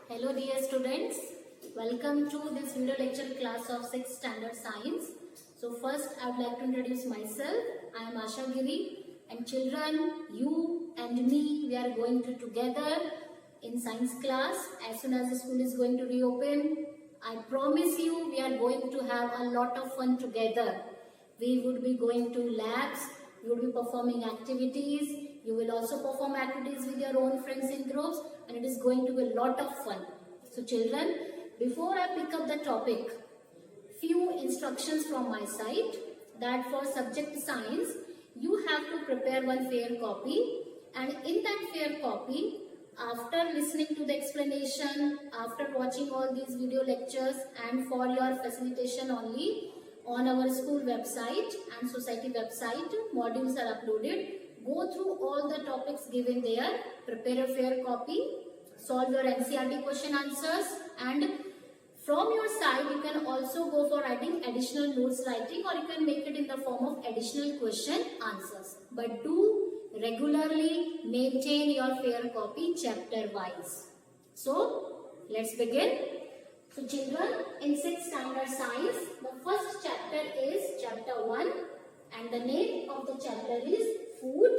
Hello dear students, welcome to this video lecture class of 6th standard science. So first I would like to introduce myself. I am Asha Giri, and children, you and me, we are going to together in science class as soon as the school is going to reopen. I promise you we are going to have a lot of fun together. We would be going to labs, we would be performing activities, you will also perform activities with your own friends in groups, and it is going to be a lot of fun. So children, before I pick up the topic, few instructions from my side that for subject science, you have to prepare one fair copy, and in that fair copy, after listening to the explanation, after watching all these video lectures, and for your facilitation only, on our school website and society website, modules are uploaded. Go through all the topics given there, prepare a fair copy, solve your NCERT question answers, and from your side you can also go for writing additional notes writing, or you can make it in the form of additional question answers. But do regularly maintain your fair copy chapter wise. So let's begin. So children, in 6th standard science, the first chapter is chapter 1, and the name of the chapter is food.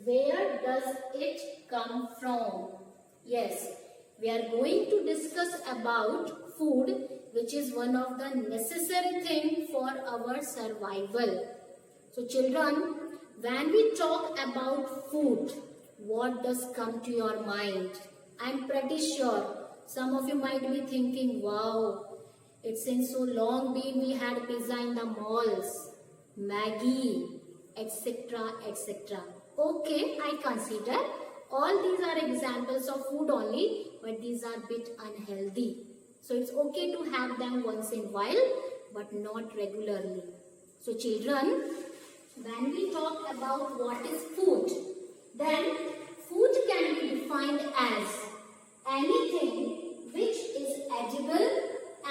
Where does it come from? Yes, we are going to discuss about food, which is one of the necessary thing for our survival. So children, when we talk about food, what does come to your mind? I am pretty sure some of you might be thinking, wow, it's since so long been we had pizza in the malls, Maggie, etc., etc. Okay, I consider all these are examples of food only, but these are a bit unhealthy. So it's okay to have them once in a while, but not regularly. So children, when we talk about what is food, then food can be defined as anything which is edible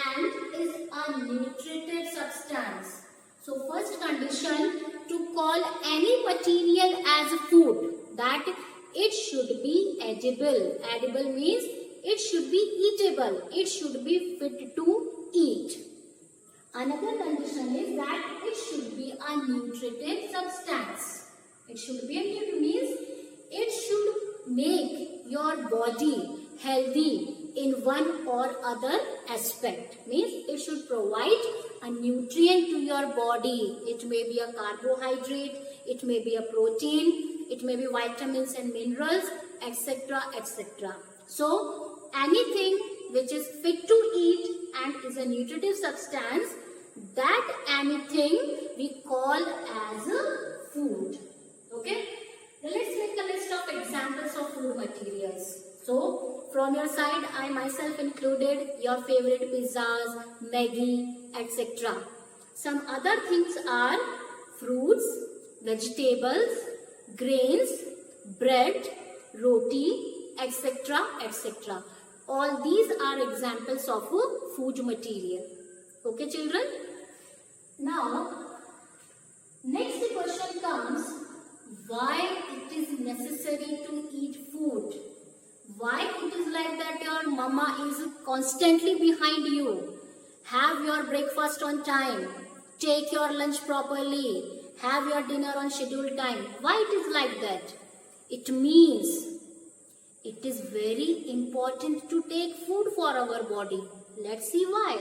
and is a nutritive substance. So first condition to call any material as food, that it should be edible. Edible means it should be eatable. It should be fit to eat. Another condition is that it should be a nutritive substance. It should be a nutritive means it should make your body healthy in one or other aspect. Means it should provide a nutrient to your body. It may be a carbohydrate, it may be a protein, it may be vitamins and minerals, etc., etc. So anything which is fit to eat and is a nutritive substance, that anything we call as a food. Okay? Now let's make a list of examples of food materials. So from your side, I myself included your favorite pizzas, Maggie, etc. Some other things are fruits, vegetables, grains, bread, roti, etc., etc. All these are examples of food material. Okay, children? Now, next question comes, why it is necessary to eat food? Why it is like that your mama is constantly behind you? Have your breakfast on time. Take your lunch properly. Have your dinner on scheduled time. Why it is like that? It means it is very important to take food for our body. Let's see why.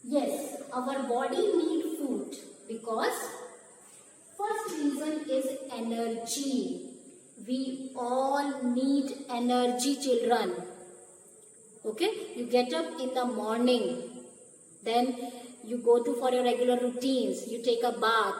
Yes, our body needs food because first reason is energy. We all need energy, children. Okay, you get up in the morning, then you go for your regular routines, you take a bath,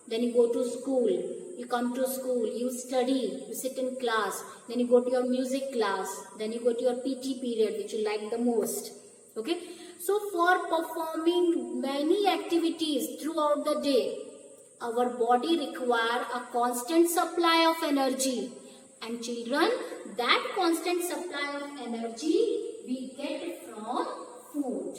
then you go to school, you come to school, you study, you sit in class, then you go to your music class, then you go to your PT period which you like the most. Okay, so for performing many activities throughout the day, our body requires a constant supply of energy, and children, that constant supply of energy we get from food.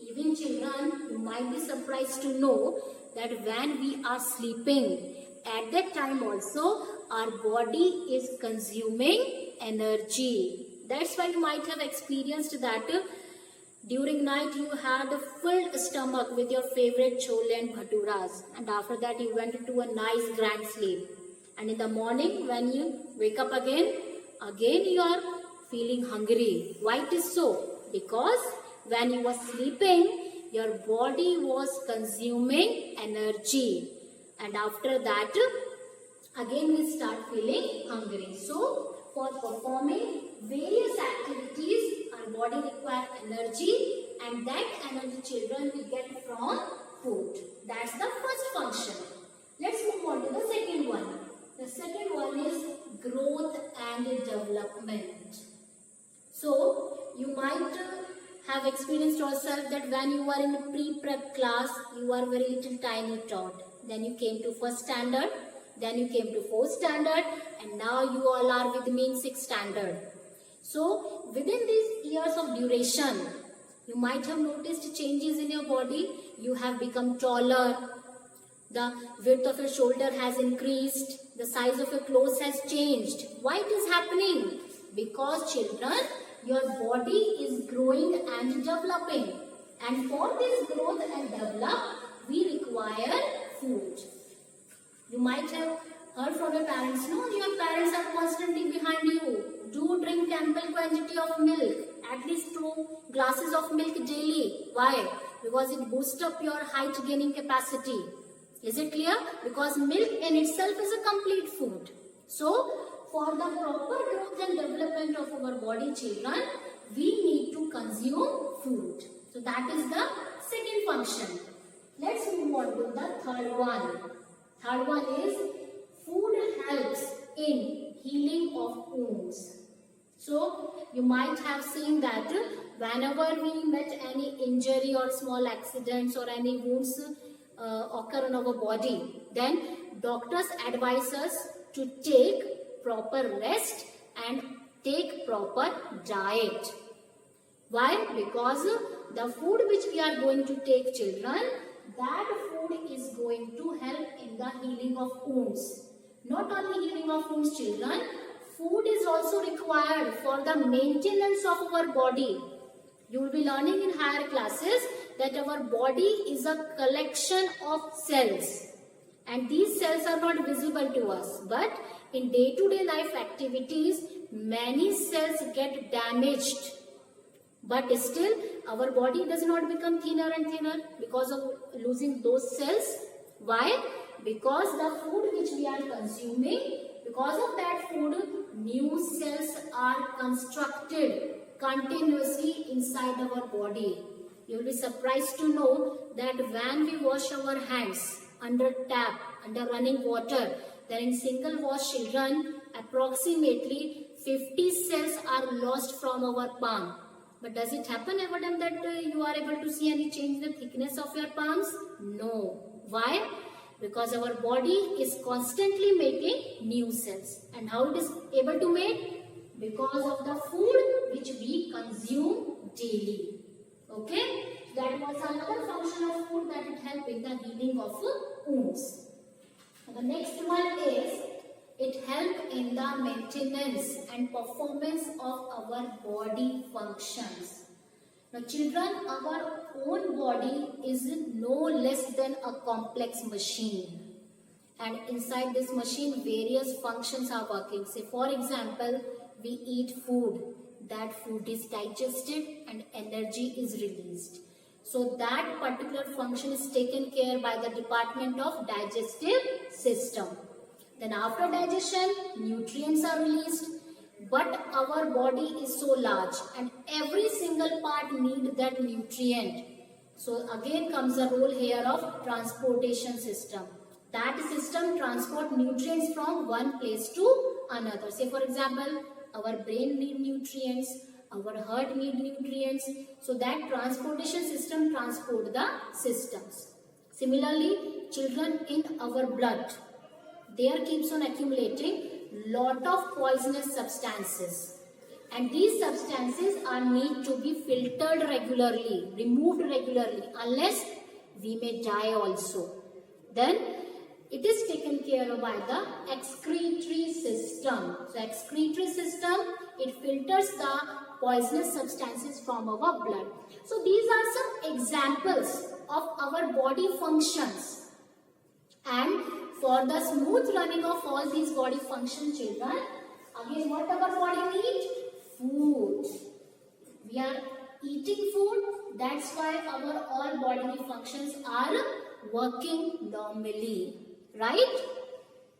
Even children, you might be surprised to know that when we are sleeping, at that time also our body is consuming energy. That's why you might have experienced that during night you had a filled stomach with your favorite chole and bhaturas, and after that you went into a nice grand sleep. And in the morning when you wake up again you are feeling hungry. Why it is so? Because when you were sleeping, your body was consuming energy, and after that again we start feeling hungry. So for performing various activities, our body requires energy, and that energy, children, we get from food. That's the first function. Let's move on to the second one. The second one is growth and development. So you might have experienced yourself that when you were in pre-prep class, you were very little tiny tot. Then you came to first standard, then you came to fourth standard, and now you all are with me in sixth standard. So within these years of duration, you might have noticed changes in your body. You have become taller, the width of your shoulder has increased, the size of your clothes has changed. Why it is happening? Because children, your body is growing and developing. And for this growth and develop, we require food. You might have heard from your parents, no, your parents are constantly behind you. Do drink ample quantity of milk, at least 2 glasses of milk daily. Why? Because it boosts up your height gaining capacity. Is it clear? Because milk in itself is a complete food. So, for the proper growth and development of our body, children, we need to consume food. So, that is the second function. Let's move on to the third one. Third one is food helps in healing of wounds. So, you might have seen that whenever we met any injury or small accidents or any wounds occur on our body, then doctors advise us to take proper rest and take proper diet. Why? Because the food which we are going to take, children, that food is going to help in the healing of wounds. Not only healing of wounds, children, food is also required for the maintenance of our body. You will be learning in higher classes that our body is a collection of cells, and these cells are not visible to us, but in day-to-day life activities many cells get damaged, but still our body does not become thinner and thinner because of losing those cells. Why? Because the food which we are consuming, because of that food, new cells are constructed continuously inside our body. You will be surprised to know that when we wash our hands under tap, under running water, then in single wash, children, approximately 50 cells are lost from our palm. But does it happen ever time that you are able to see any change in the thickness of your palms? No. Why? Because our body is constantly making new cells. And how it is able to make? Because of the food which we consume daily. Okay? That was another function of food, that it helps in the healing of wounds. And the next one is, it helps in the maintenance and performance of our body functions. Now children, our own body is no less than a complex machine. And inside this machine, various functions are working. Say for example, we eat food. That food is digested and energy is released. So that particular function is taken care by the department of digestive system. Then after digestion, nutrients are released. But our body is so large and every single part needs that nutrient. So again comes the role here of transportation system. That system transport nutrients from one place to another. Say for example, our brain needs nutrients, our heart needs nutrients. So that transportation system transport the systems. Similarly, children, in our blood, there keeps on accumulating lot of poisonous substances, and these substances are need to be filtered regularly, removed regularly, unless we may die also. Then it is taken care of by the excretory system. So excretory system, it filters the poisonous substances from our blood. So these are some examples of our body functions. And for the smooth running of all these body functions, children, again what our body needs? Food. We are eating food, that's why our all bodily functions are working normally, right?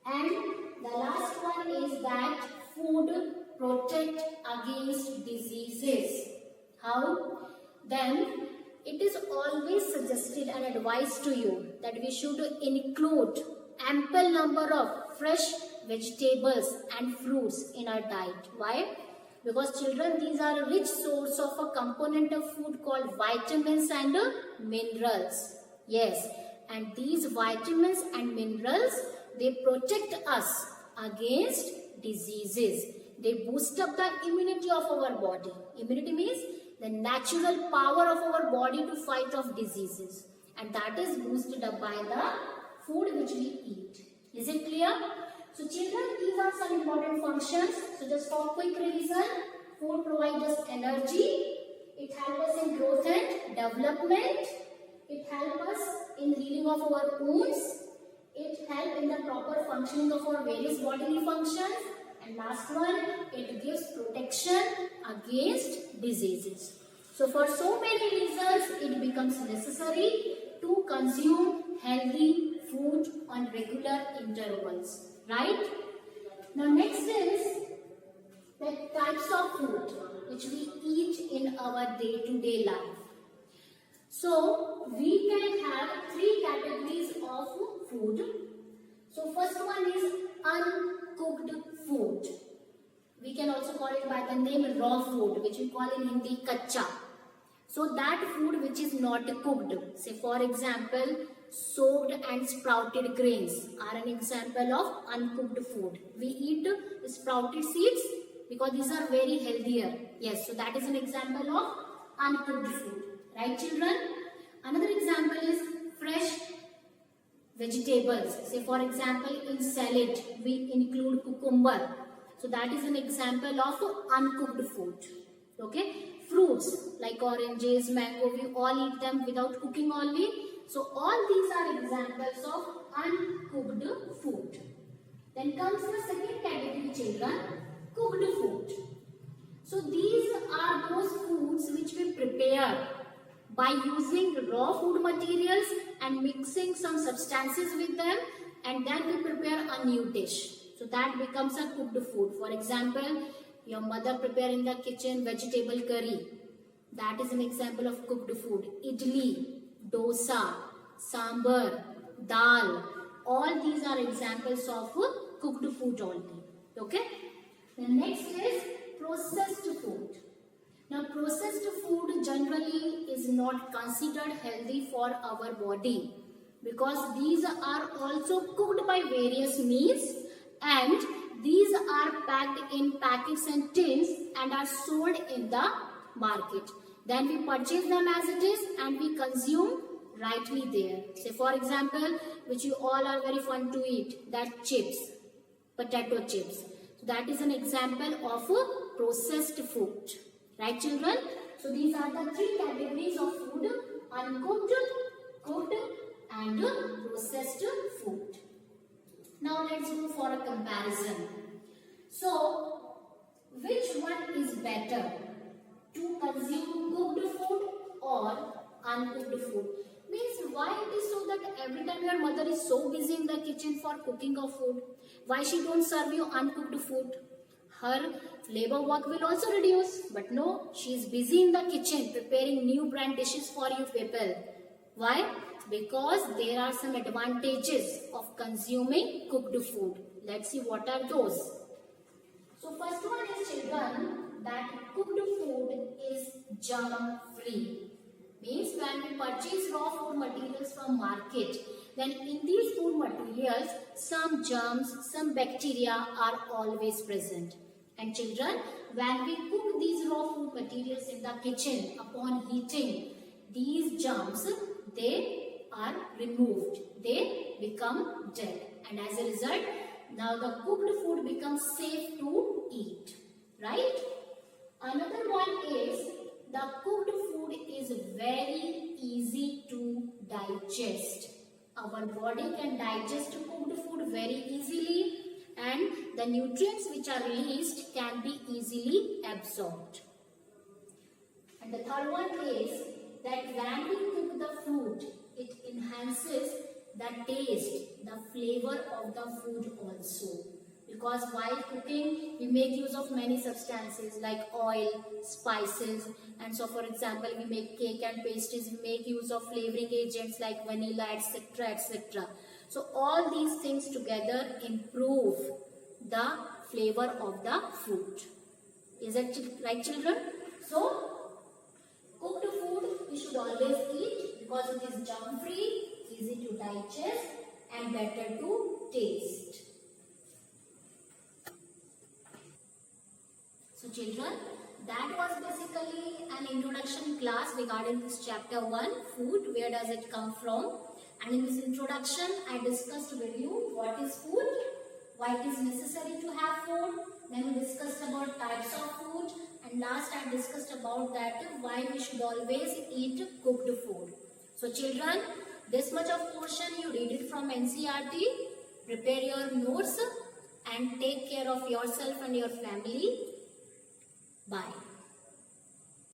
And the last one is that food protect against diseases. How? Then it is always suggested and advised to you that we should include ample number of fresh vegetables and fruits in our diet. Why? Because children, these are a rich source of a component of food called vitamins and minerals. Yes, and these vitamins and minerals, they protect us against diseases. They boost up the immunity of our body. Immunity means the natural power of our body to fight off diseases. And that is boosted up by the food which we eat. Is it clear? So children, these are some important functions. So just for quick revision, food provides us energy. It helps us in growth and development. It helps us in healing of our wounds. It helps in the proper functioning of our various bodily functions. And last one, it gives protection against diseases. So for so many reasons, it becomes necessary to consume healthy food on regular intervals. Right? Now next is the types of food which we eat in our day-to-day life. So we can have three categories of food. So first one is uncooked food. We can also call it by the name raw food, which we call in Hindi kacha. So that food which is not cooked, say for example, soaked and sprouted grains are an example of uncooked food. We eat sprouted seeds because these are very healthier. Yes, so that is an example of uncooked food. Right, children? Another example is fresh vegetables. Say for example, in salad we include cucumber. So that is an example of uncooked food. Okay? Fruits like oranges, mango, we all eat them without cooking only. So all these are examples of uncooked food. Then comes the second category, children, cooked food. So these are those foods which we prepare by using raw food materials and mixing some substances with them, and then we prepare a new dish. So that becomes a cooked food. For example, your mother prepare in the kitchen vegetable curry. That is an example of cooked food. Idli, dosa, sambar, dal, all these are examples of cooked food only. Okay? The next is processed food. Now processed food generally is not considered healthy for our body because these are also cooked by various means, and these are packed in packets and tins and are sold in the market. Then we purchase them as it is and we consume rightly there. Say for example, which you all are very fun to eat, that chips, potato chips. So that is an example of processed food. Right, children? So these are the three categories of food: uncooked, cooked and processed food. Now let's go for a comparison. So which one is better, to consume cooked food or uncooked food? Means why it is so that every time your mother is so busy in the kitchen for cooking of food, why she don't serve you uncooked food? Her labor work will also reduce, but no, she is busy in the kitchen preparing new brand dishes for you people. Why? Because there are some advantages of consuming cooked food. Let's see what are those. So first one is, children, that cooked food is germ free. Means when we purchase raw food materials from market, then in these food materials some germs, some bacteria are always present. And children, when we cook these raw food materials in the kitchen, upon heating, these germs, they are removed. They become dead. And as a result, now the cooked food becomes safe to eat. right? Another one is the cooked food is very easy to digest. Our body can digest cooked food very easily and the nutrients which are released can be easily absorbed. And the third one is that when we cook the food, it enhances the taste, the flavor of the food also. Because while cooking, we make use of many substances like oil, spices, and so for example, we make cake and pastries, we make use of flavoring agents like vanilla, etc., etc. So all these things together improve the flavor of the food. Is that right, children? So, cooked food we should always eat because it is germ free, easy to digest and better to taste. So children, that was basically an introduction class regarding this chapter 1, food, where does it come from. And in this introduction, I discussed with you what is food, why it is necessary to have food. Then we discussed about types of food. And last I discussed about that why we should always eat cooked food. So children, this much of portion you read it from NCERT. Prepare your notes and take care of yourself and your family. Bye.